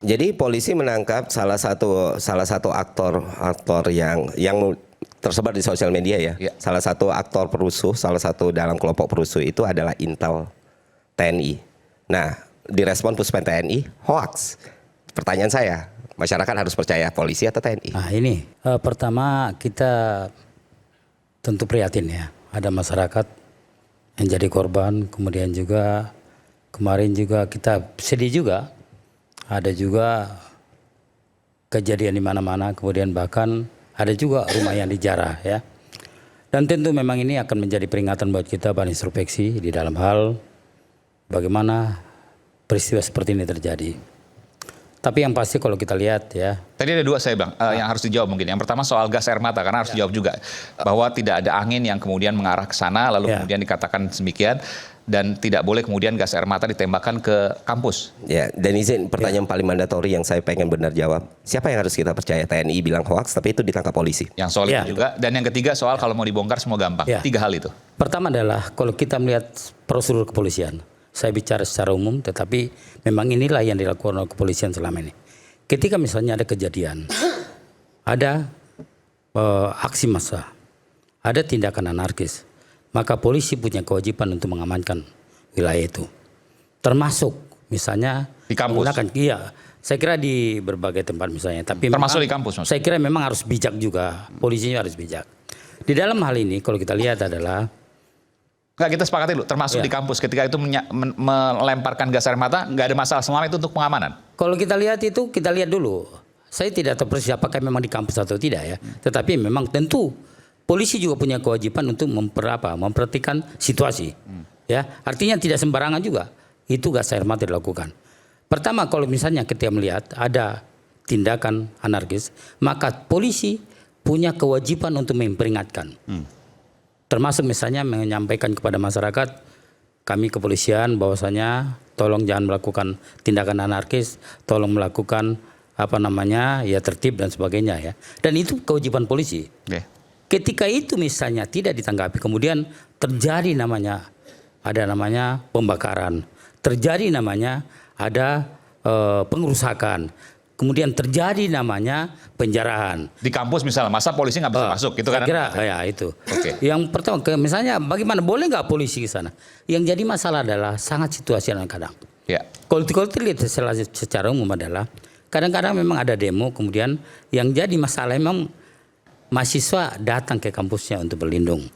Jadi polisi menangkap salah satu aktor yang tersebar di sosial media ya. Ya. Salah satu aktor perusuh, salah satu dalam kelompok perusuh itu adalah Intel TNI. Nah, direspon Puspen TNI hoax. Pertanyaan saya, masyarakat harus percaya polisi atau TNI? Nah ini pertama kita tentu prihatin ya. Ada masyarakat yang jadi korban, kemudian juga kemarin juga kita sedih juga. Ada juga kejadian di mana-mana, kemudian bahkan ada juga rumah yang dijarah ya. Dan tentu memang ini akan menjadi peringatan buat kita bahan introspeksi di dalam hal bagaimana peristiwa seperti ini terjadi. Tapi yang pasti kalau kita lihat ya. Tadi ada dua saya Bang, yang harus dijawab mungkin. Yang pertama soal gas air mata, karena harus dijawab juga. Bahwa tidak ada angin yang kemudian mengarah ke sana, lalu kemudian dikatakan demikian. Dan tidak boleh kemudian gas air mata ditembakkan ke kampus. Ya, dan izin pertanyaan paling mandatori yang saya pengen benar jawab. Siapa yang harus kita percaya? TNI bilang hoax, tapi itu ditangkap polisi. Yang soal itu juga. Dan yang ketiga soal kalau mau dibongkar semua gampang. Tiga hal itu. Pertama adalah kalau kita melihat prosedur kepolisian. Saya bicara secara umum, tetapi memang inilah yang dilakukan oleh kepolisian selama ini. Ketika misalnya ada kejadian, ada aksi massa, ada tindakan anarkis, maka polisi punya kewajiban untuk mengamankan wilayah itu. Termasuk misalnya di kampus. Iya, saya kira di berbagai tempat misalnya. Tapi termasuk memang, di kampus maksudnya. Saya kira memang harus bijak juga, polisinya harus bijak. Di dalam hal ini kalau kita lihat adalah Enggak, kita sepakati dulu, termasuk di kampus ketika itu melemparkan gas air mata, nggak ada masalah selama itu untuk pengamanan. kalau kita lihat itu, kita lihat dulu. Saya tidak tahu persis apakah memang di kampus atau tidak ya. Tetapi memang tentu polisi juga punya kewajiban untuk memperhatikan situasi. Ya, artinya tidak sembarangan juga itu gas air mata dilakukan. Pertama, kalau misalnya kita melihat ada tindakan anarkis, maka polisi punya kewajiban untuk memperingatkan. Termasuk misalnya menyampaikan kepada masyarakat, kami kepolisian bahwasanya tolong jangan melakukan tindakan anarkis, tolong melakukan tertib dan sebagainya ya. Dan itu kewajiban polisi. Ketika itu misalnya tidak ditanggapi, kemudian terjadi ada pembakaran, terjadi ada pengerusakan. Kemudian terjadi penjarahan. Di kampus misalnya, masa polisi nggak bisa masuk gitu kan? Saya kira ya itu. Yang pertama, misalnya bagaimana boleh nggak polisi ke sana? Yang jadi masalah adalah sangat situasional kadang. Kalau dilihat secara umum adalah kadang-kadang memang ada demo, kemudian yang jadi masalah memang mahasiswa datang ke kampusnya untuk berlindung.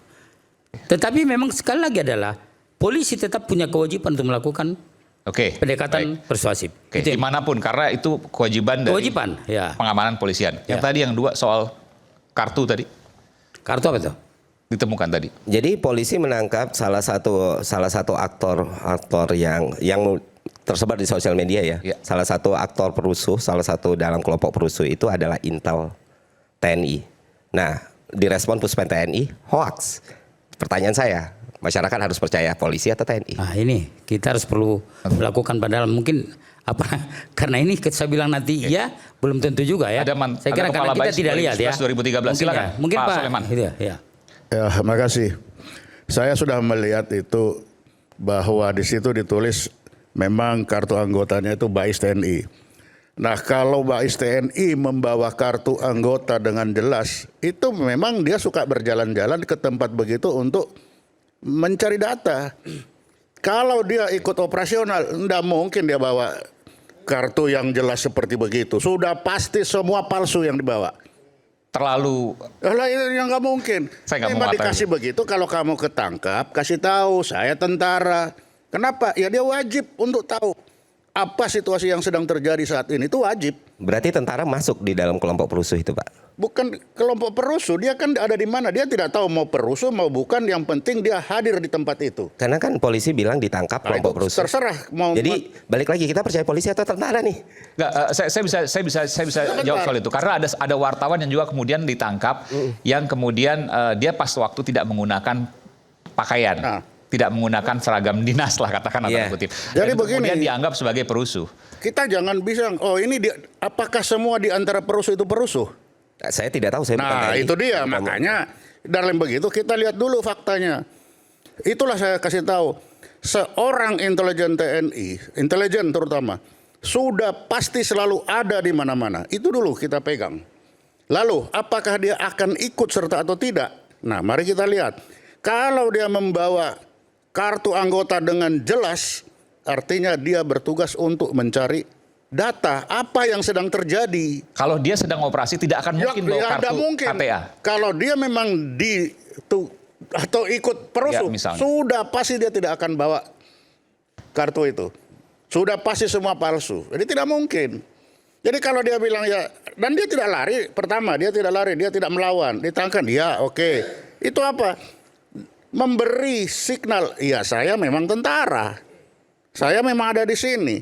Tetapi memang sekali lagi adalah polisi tetap punya kewajiban untuk melakukan pendekatan persuasif. Dimanapun, karena itu kewajiban dari pengamanan polisian. Yang tadi yang dua soal kartu tadi. Kartu apa itu? Ditemukan tadi. Jadi polisi menangkap salah satu aktor yang tersebar di sosial media ya. Salah satu aktor perusuh, salah satu dalam kelompok perusuh itu adalah Intel TNI. Nah, direspon Puspen TNI hoax. Pertanyaan saya, masyarakat harus percaya polisi atau TNI? Nah ini kita harus perlu melakukan padahal mungkin karena ini saya bilang nanti belum tentu juga ya. Saya kira karena kita tidak lihat ya. 2013 silakan. Mungkin Pak Soleman. Ya, makasih. Saya sudah melihat itu bahwa di situ ditulis memang kartu anggotanya itu BAIS TNI. Nah, kalau BAIS TNI membawa kartu anggota dengan jelas, itu memang dia suka berjalan-jalan ke tempat begitu untuk mencari data. Kalau dia ikut operasional, enggak mungkin dia bawa kartu yang jelas seperti begitu. Sudah pasti semua palsu yang dibawa. Terlalu. Lah itu yang nggak mungkin. Saya nggak mau dikasih begitu, kalau kamu ketangkap, kasih tahu saya tentara. Kenapa? Ya dia wajib untuk tahu apa situasi yang sedang terjadi saat ini, itu wajib. Berarti tentara masuk di dalam kelompok perusuh itu, Pak? Bukan kelompok perusuh, dia kan ada di mana, dia tidak tahu mau perusuh mau bukan, yang penting dia hadir di tempat itu. Karena kan polisi bilang ditangkap kelompok perusuh. Terserah mau. Jadi balik lagi, kita percaya polisi atau tentara nih? Nggak, saya bisa jawab soal itu, karena ada wartawan yang juga kemudian ditangkap yang kemudian dia pas waktu tidak menggunakan pakaian. Tidak menggunakan seragam dinas lah katakan atau kutip. Jadi begini, kemudian dianggap sebagai perusuh. Kita jangan bilang, apakah semua di antara perusuh itu perusuh? Saya tidak tahu. Nah itu dia, makanya dalam begitu kita lihat dulu faktanya. Itulah saya kasih tahu, seorang intelijen TNI, intelijen terutama, sudah pasti selalu ada di mana-mana. Itu dulu kita pegang. Lalu apakah dia akan ikut serta atau tidak? Nah, mari kita lihat. Kalau dia membawa kartu anggota dengan jelas, artinya dia bertugas untuk mencari data apa yang sedang terjadi. Kalau dia sedang operasi tidak akan mungkin bawa kartu mungkin. KTA. Kalau dia memang atau ikut perusuh, sudah pasti dia tidak akan bawa kartu itu. Sudah pasti semua palsu. Jadi tidak mungkin. Jadi kalau dia bilang ya, dan dia tidak lari, pertama dia tidak lari, dia tidak melawan, ditangkap, ya oke. Itu apa? Memberi signal, ya saya memang tentara. Saya memang ada di sini.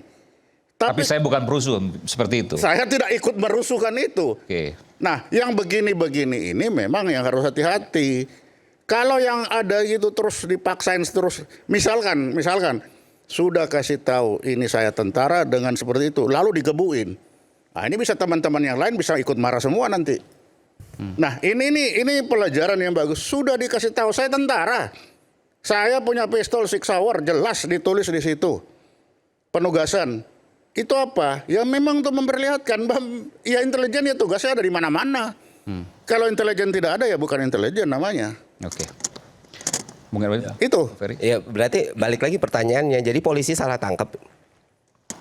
Tapi saya bukan perusuh seperti itu. Saya tidak ikut merusuhkan itu. Oke. Nah, yang begini-begini ini memang yang harus hati-hati. Kalau yang ada gitu terus dipaksain terus, misalkan sudah kasih tahu ini saya tentara dengan seperti itu, lalu digebuin. Nah, ini bisa teman-teman yang lain bisa ikut marah semua nanti. Nah, ini pelajaran yang bagus. Sudah dikasih tahu saya tentara. Saya punya pistol Sig Sauer, jelas ditulis di situ. Penugasan. Itu apa? Ya memang untuk memperlihatkan bahwa ya intelijen ya tugasnya ada di mana-mana. Kalau intelijen tidak ada ya bukan intelijen namanya. Oke. Mungkin itu. Ya berarti balik lagi pertanyaannya. Jadi polisi salah tangkap.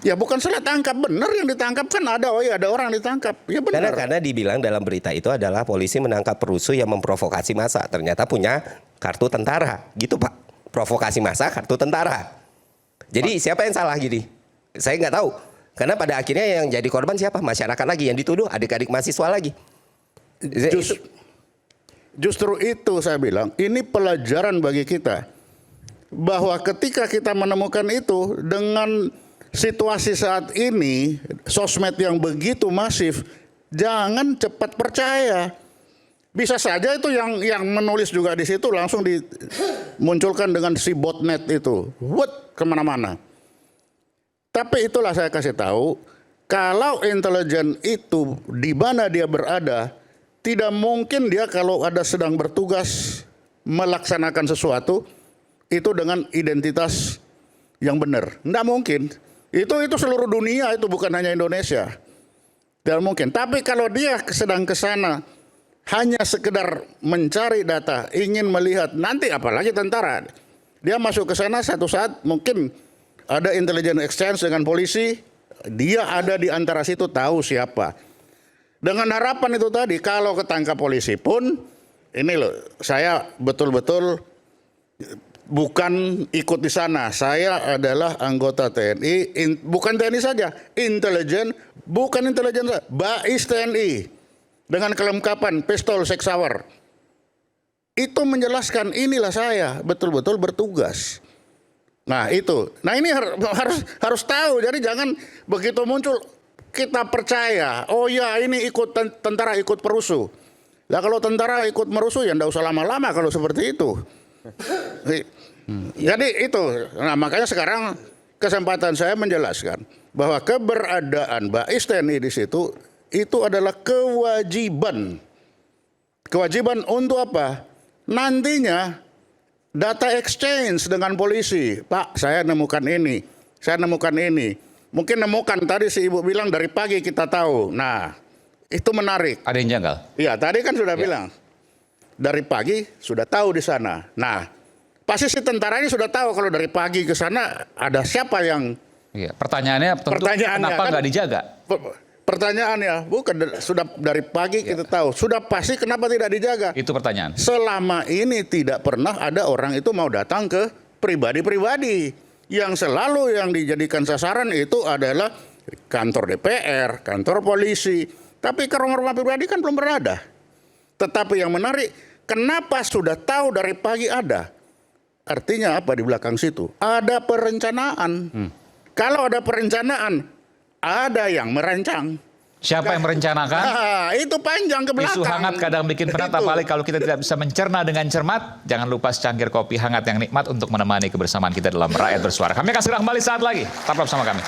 Ya bukan salah tangkap, benar yang ditangkap kan ada, oh ya ada orang ditangkap. Ya benar. Karena dibilang dalam berita itu adalah polisi menangkap perusuh yang memprovokasi massa. Ternyata punya kartu tentara. Gitu Pak. Provokasi massa kartu tentara. Jadi siapa yang salah gini? Saya nggak tahu. Karena pada akhirnya yang jadi korban siapa? Masyarakat lagi yang dituduh, adik-adik mahasiswa lagi. Justru itu saya bilang, ini pelajaran bagi kita. Bahwa ketika kita menemukan itu dengan situasi saat ini, sosmed yang begitu masif, jangan cepat percaya. Bisa saja itu yang menulis juga di situ langsung dimunculkan dengan si botnet itu, kemana-mana. Tapi itulah saya kasih tahu, kalau intelijen itu di mana dia berada, tidak mungkin dia kalau ada sedang bertugas melaksanakan sesuatu itu dengan identitas yang benar. Tidak mungkin. Itu seluruh dunia, itu bukan hanya Indonesia. Tidak mungkin. Tapi kalau dia sedang ke sana hanya sekedar mencari data, ingin melihat nanti apalagi tentara. Dia masuk ke sana satu saat mungkin ada intelligence exchange dengan polisi, dia ada di antara situ tahu siapa. Dengan harapan itu tadi kalau ketangkap polisi pun ini loh, saya betul-betul bukan ikut di sana. Saya adalah anggota TNI, bukan TNI saja, intelijen, bukan intelijen saja, BAIS TNI dengan kelengkapan pistol Sig Sauer. Itu menjelaskan inilah saya betul-betul bertugas. Nah itu, nah ini harus tahu. Jadi jangan begitu muncul kita percaya, oh ya ini ikut tentara ikut perusuh. Nah kalau tentara ikut merusuh ya ndak usah lama-lama kalau seperti itu. Jadi itu, nah makanya sekarang kesempatan saya menjelaskan bahwa keberadaan BAIS TNI di situ itu adalah kewajiban. Kewajiban untuk apa? Nantinya data exchange dengan polisi. Pak, saya nemukan ini, saya nemukan ini. Mungkin nemukan tadi si ibu bilang dari pagi kita tahu. Nah, itu menarik. Ada yang janggal? Iya, tadi kan sudah bilang. Dari pagi sudah tahu di sana. Nah, pasti si tentara ini sudah tahu kalau dari pagi ke sana ada siapa yang... Iya, pertanyaannya tentu kenapa nggak dijaga? Pertanyaannya, bukan sudah dari pagi kita tahu. Sudah pasti kenapa tidak dijaga? Itu pertanyaan. Selama ini tidak pernah ada orang itu mau datang ke pribadi-pribadi. Yang selalu yang dijadikan sasaran itu adalah kantor DPR, kantor polisi. Tapi ke rumah-rumah pribadi kan belum pernah ada. Tetapi yang menarik, kenapa sudah tahu dari pagi ada? Artinya apa di belakang situ? Ada perencanaan. Kalau ada perencanaan, ada yang merancang. Siapa yang merencanakan? Nah, itu panjang ke belakang. Isu hangat kadang bikin penat, apalagi kalau kita tidak bisa mencerna dengan cermat. Jangan lupa secangkir kopi hangat yang nikmat untuk menemani kebersamaan kita dalam Rakyat Bersuara. Kami akan segera kembali saat lagi. Tetaplah bersama kami.